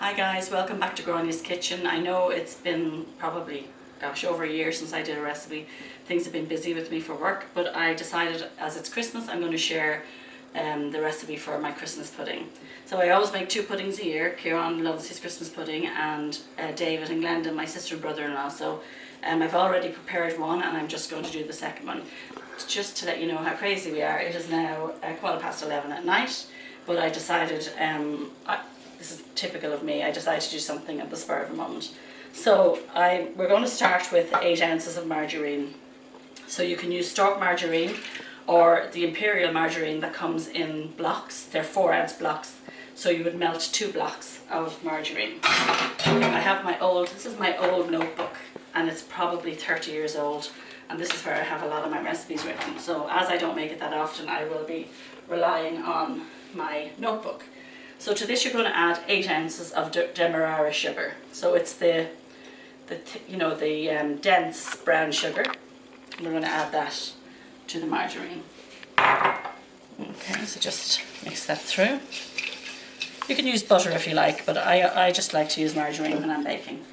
Hi guys, welcome back to Granny's Kitchen. I know it's been probably, gosh, over a year since I did a recipe. Things have been busy with me for work, but I decided as it's Christmas I'm going to share the recipe for my Christmas pudding. So I always make 2 puddings a year. Kieran loves his Christmas pudding, and David and Glenda, my sister and brother-in-law. So I've already prepared one and I'm just going to do the second one. Just to let you know how crazy we are, it is now 11:15 at night, but I decided, this is typical of me, I decided to do something at the spur of the moment. So we're going to start with 8 ounces of margarine. So you can use stock margarine or the imperial margarine that comes in blocks. They're 4-ounce blocks. So you would melt 2 blocks of margarine. I have this is my old notebook, and it's probably 30 years old. And this is where I have a lot of my recipes written. So as I don't make it that often, I will be relying on my notebook. So to this you're going to add 8 ounces of demerara sugar. So it's the dense brown sugar. We're going to add that to the margarine. Okay, so just mix that through. You can use butter if you like, but I just like to use margarine when I'm baking.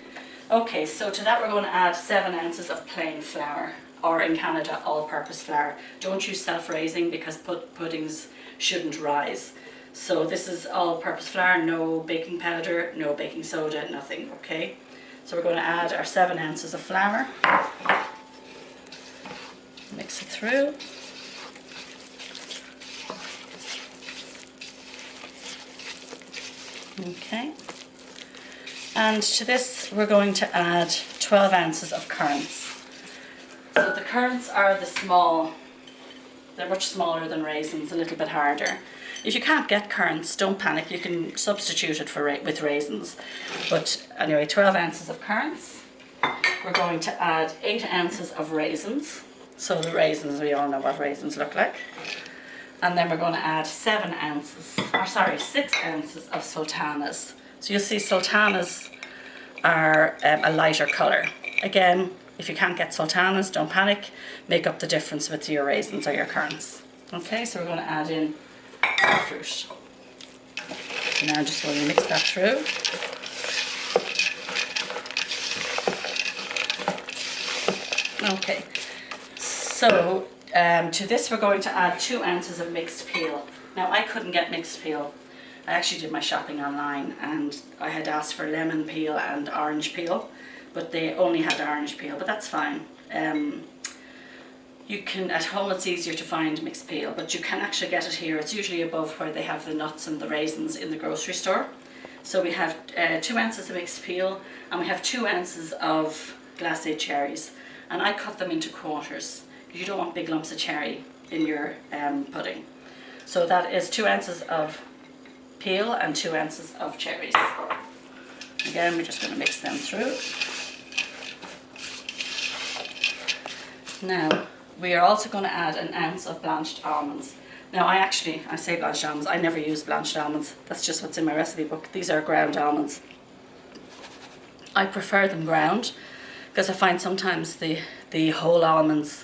Okay, so to that we're going to add 7 ounces of plain flour, or in Canada, all-purpose flour. Don't use self-raising because puddings shouldn't rise. So this is all-purpose flour, no baking powder, no baking soda, nothing, okay? So we're going to add our 7 ounces of flour. Mix it through. Okay. And to this we're going to add 12 ounces of currants. So the currants are the small, they're much smaller than raisins, a little bit harder. If you can't get currants, don't panic, you can substitute it with raisins. But anyway, 12 ounces of currants. We're going to add 8 ounces of raisins. So the raisins, we all know what raisins look like. And then we're going to add 6 ounces of sultanas. So you'll see sultanas are a lighter colour. Again, if you can't get sultanas, don't panic. Make up the difference with your raisins or your currants. Okay, so we're going to add in our fruit. So now I'm just going to mix that through. Okay, so to this we're going to add 2 ounces of mixed peel. Now I couldn't get mixed peel. I actually did my shopping online and I had asked for lemon peel and orange peel, but they only had orange peel, but that's fine. You can, at home it's easier to find mixed peel, but you can actually get it here. It's usually above where they have the nuts and the raisins in the grocery store. So we have 2 ounces of mixed peel and we have 2 ounces of glacé cherries. And I cut them into quarters. You don't want big lumps of cherry in your pudding. So that is 2 ounces of peel and 2 ounces of cherries. Again, we're just going to mix them through. Now, we are also going to add 1 ounce of blanched almonds. Now I say blanched almonds, I never use blanched almonds. That's just what's in my recipe book. These are ground almonds. I prefer them ground because I find sometimes the whole almonds,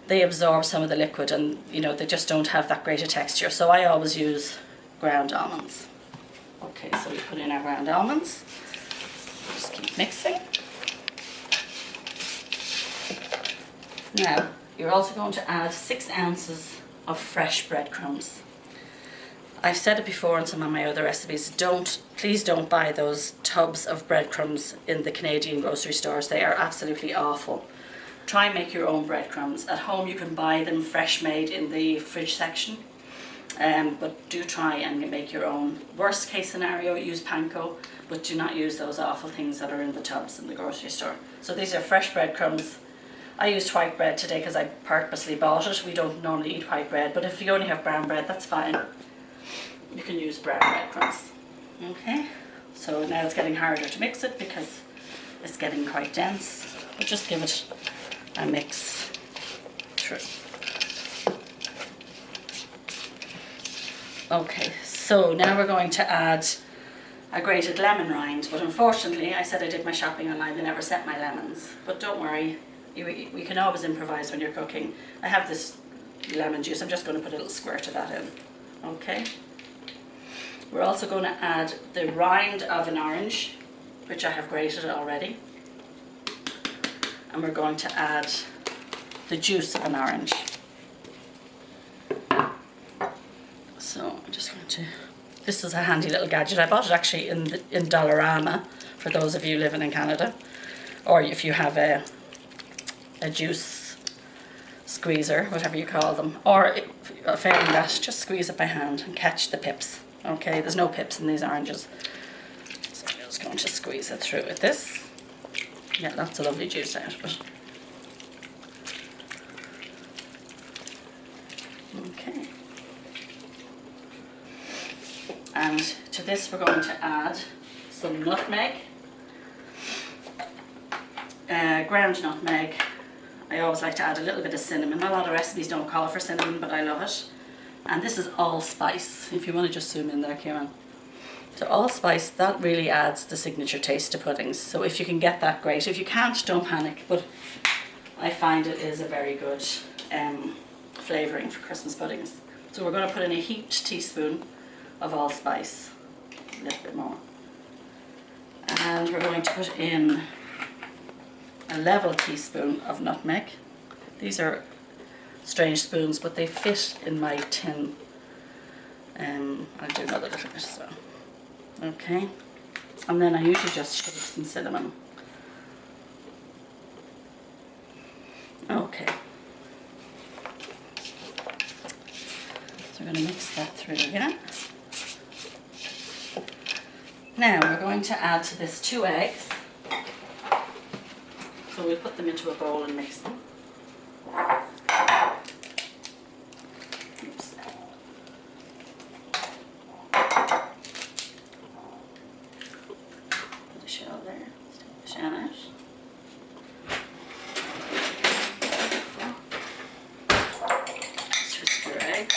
they absorb some of the liquid and they just don't have that great a texture. So I always use ground almonds. Okay, so we put in our ground almonds. Just keep mixing. Now, you're also going to add 6 ounces of fresh breadcrumbs. I've said it before in some of my other recipes, please don't buy those tubs of breadcrumbs in the Canadian grocery stores. They are absolutely awful. Try and make your own breadcrumbs. At home you can buy them fresh made in the fridge section, but do try and make your own. Worst case scenario, use panko, but do not use those awful things that are in the tubs in the grocery store. So these are fresh breadcrumbs. I used white bread today because I purposely bought it. We don't normally eat white bread, but if you only have brown bread, that's fine. You can use brown breadcrumbs. Okay, so now it's getting harder to mix it because it's getting quite dense, but just give it a mix through. Okay, so now we're going to add a grated lemon rind, but unfortunately I said I did my shopping online, they never sent my lemons, but don't worry. We can always improvise when you're cooking. I have this lemon juice, I'm just going to put a little squirt of that in. Okay. We're also going to add the rind of an orange, which I have grated already. And we're going to add the juice of an orange. So I'm just going to, this is a handy little gadget. I bought it actually in Dollarama for those of you living in Canada. Or if you have a juice squeezer, whatever you call them. Or failing that, just squeeze it by hand and catch the pips. Okay, there's no pips in these oranges. So I'm just going to squeeze it through with this. Yeah, that's a lovely juice out of it. Okay. And to this we're going to add some nutmeg. Ground nutmeg. I always like to add a little bit of cinnamon. A lot of recipes don't call for cinnamon, but I love it. And this is allspice, if you want to just zoom in there, Kieran. So allspice, that really adds the signature taste to puddings. So if you can get that, great. If you can't, don't panic. But I find it is a very good flavouring for Christmas puddings. So we're going to put in a heaped teaspoon of allspice, a little bit more. And we're going to put in a level teaspoon of nutmeg. These are strange spoons, but they fit in my tin. I'll do another little bit as well. Okay, and then I usually just shake some cinnamon. Okay, so we're going to mix that through again. Now we're going to add to this 2 eggs. So we'll put them into a bowl and mix them. Oops. Put the shell there. Let's take the shell out. Twist your eggs.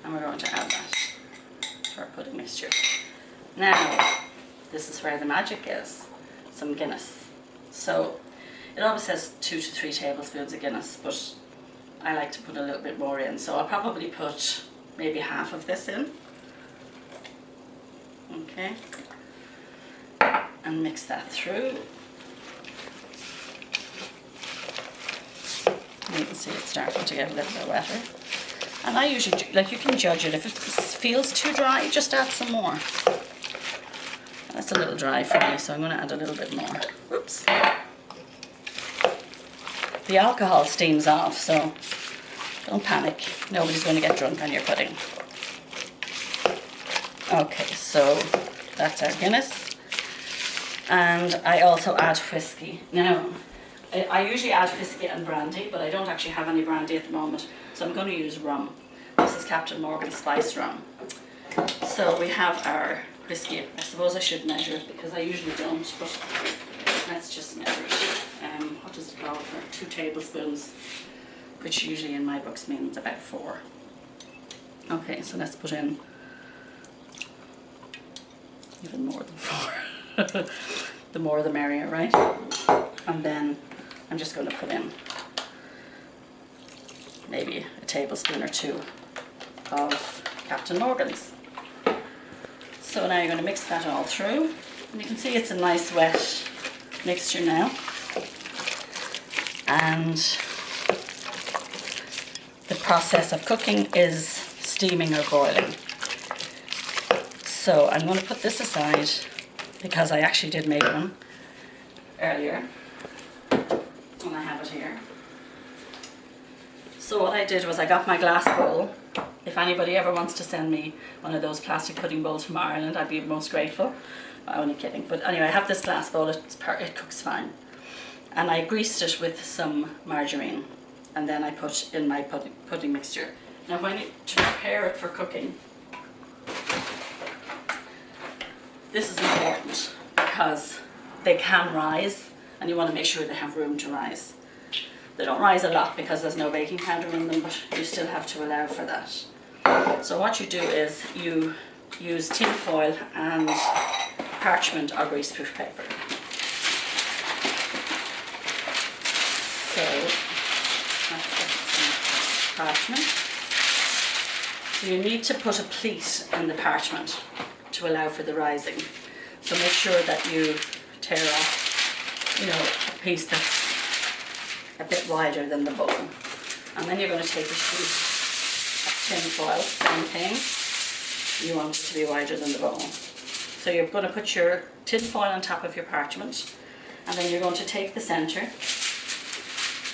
And we're going to add that to our pudding mixture. Now, this is where the magic is, some Guinness. So it always says 2 to 3 tablespoons of Guinness, but I like to put a little bit more in. So I'll probably put maybe half of this in. Okay. And mix that through. You can see it's starting to get a little bit wetter. And I usually, like, you can judge it. If it feels too dry, just add some more. That's a little dry for me, so I'm going to add a little bit more. Oops. The alcohol steams off, so don't panic. Nobody's going to get drunk on your pudding. Okay, so that's our Guinness. And I also add whiskey. Now, I usually add whiskey and brandy, but I don't actually have any brandy at the moment, so I'm going to use rum. This is Captain Morgan's Spice rum. So we have our whiskey. I suppose I should measure it because I usually don't, but let's just measure it. What does it call for? 2 tablespoons, which usually in my books means about 4. Okay, so let's put in even more than 4. The more the merrier, right? And then I'm just going to put in maybe a tablespoon or 2 of Captain Morgan's. So now you're going to mix that all through. And you can see it's a nice wet mixture now. And the process of cooking is steaming or boiling. So I'm going to put this aside because I actually did make one earlier. And I have it here. So what I did was I got my glass bowl. If anybody ever wants to send me one of those plastic pudding bowls from Ireland, I'd be most grateful. I'm only kidding. But anyway, I have this glass bowl. It cooks fine. And I greased it with some margarine. And then I put in my pudding mixture. Now to prepare it for cooking, this is important because they can rise and you want to make sure they have room to rise. They don't rise a lot because there's no baking powder in them, but you still have to allow for that. So what you do is you use tin foil and parchment or greaseproof paper. So let's get some parchment. So you need to put a pleat in the parchment to allow for the rising. So make sure that you tear off, you know, a piece that's a bit wider than the bowl. And then you're going to take a sheet of tin foil, same thing. You want it to be wider than the bowl. So you're going to put your tin foil on top of your parchment, and then you're going to take the centre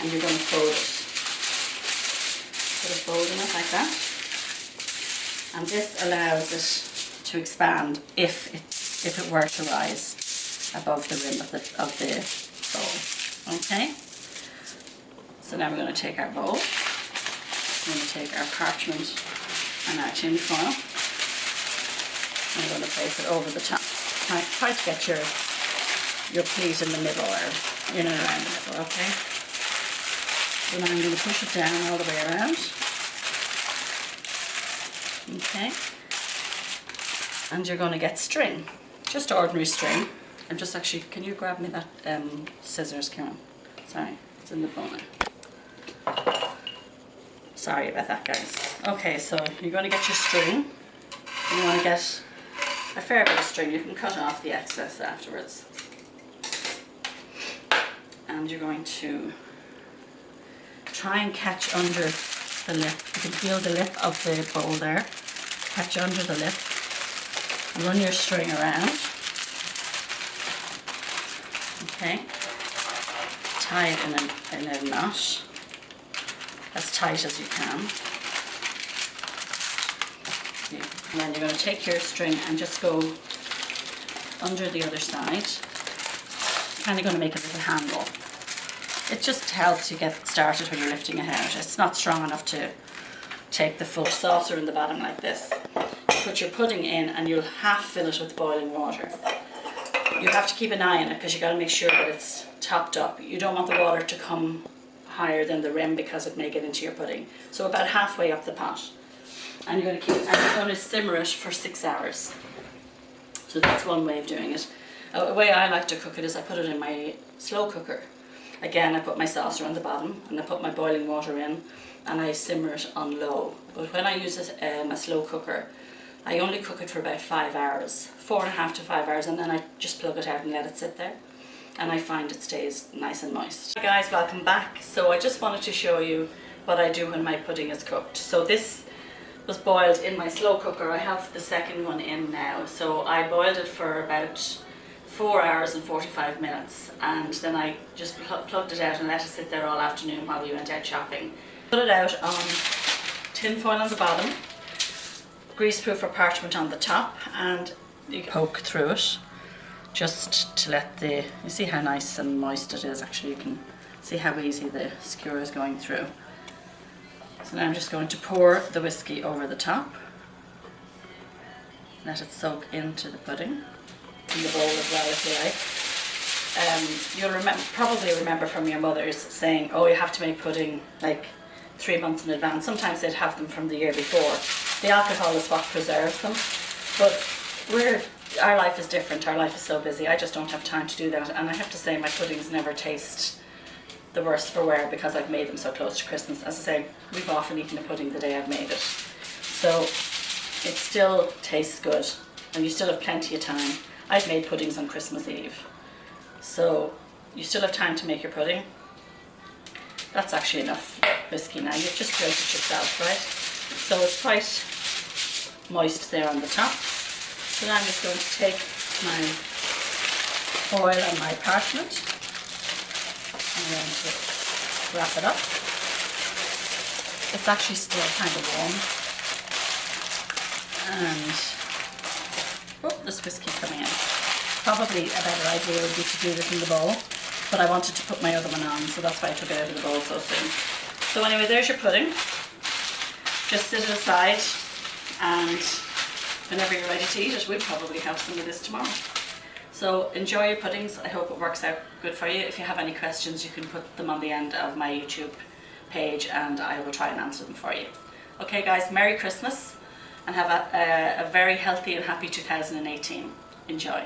and you're going to fold it. Put a fold in it like that. And this allows it to expand if it were to rise above the rim of the bowl. Okay? So now we're going to take our bowl, we're going to take our parchment and our tin foil, and we're going to place it over the top. Try to get your pleat in the middle or in and around the middle, okay? So now I'm going to push it down all the way around. Okay? And you're going to get string, just ordinary string. And just actually, can you grab me that scissors, Karen? Sorry, it's in the bowl now. Sorry about that, guys. Okay, so you're going to get your string. You want to get a fair bit of string. You can cut off the excess afterwards. And you're going to try and catch under the lip. You can feel the lip of the bowl there. Catch under the lip. Run your string around. Okay. Tie it in a knot, as tight as you can. Okay. And then you're going to take your string and just go under the other side. Kind of going to make a little handle. It just helps you get started when you're lifting it out. It's not strong enough to take the full saucer in the bottom like this. Put your pudding in and you'll half fill it with boiling water. You have to keep an eye on it because you got to make sure that it's topped up. You don't want the water to come higher than the rim because it may get into your pudding. So about halfway up the pot. And you're going to simmer it for 6 hours. So that's one way of doing it. A way I like to cook it is I put it in my slow cooker. Again, I put my saucer on the bottom and I put my boiling water in and I simmer it on low. But when I use a slow cooker, I only cook it for about 5 hours, 4.5 to 5 hours, and then I just plug it out and let it sit there. And I find it stays nice and moist. Hi guys, welcome back. So I just wanted to show you what I do when my pudding is cooked. So this was boiled in my slow cooker. I have the second one in now. So I boiled it for about 4 hours and 45 minutes, and then I just plugged it out and let it sit there all afternoon while we went out shopping. Put it out on tin foil on the bottom, greaseproof or parchment on the top, and you poke through it just to let you see how nice and moist it is. Actually, you can see how easy the skewer is going through. So now I'm just going to pour the whiskey over the top, let it soak into the pudding, in the bowl as well if you like. You'll probably remember from your mothers saying, oh, you have to make pudding like 3 months in advance. Sometimes they'd have them from the year before. The alcohol is what preserves them, but our life is different. Our life is so busy. I just don't have time to do that, and I have to say my puddings never taste the worse for wear because I've made them so close to Christmas. As I say, we've often eaten a pudding the day I've made it, so it still tastes good and you still have plenty of time. I've made puddings on Christmas Eve, so you still have time to make your pudding. That's actually enough whiskey now. You've just drilled it yourself, right? So it's quite moist there on the top. So now I'm just going to take my foil and my parchment. I'm going to wrap it up. It's actually still kind of warm. And oh, there's whiskey coming in. Probably a better idea would be to do this in the bowl, but I wanted to put my other one on, so that's why I took it out of the bowl so soon. So anyway, there's your pudding. Just sit it aside, and whenever you're ready to eat it, we'll probably have some of this tomorrow. So enjoy your puddings. I hope it works out good for you. If you have any questions, you can put them on the end of my YouTube page and I will try and answer them for you. Okay guys, Merry Christmas and have a very healthy and happy 2018. Enjoy.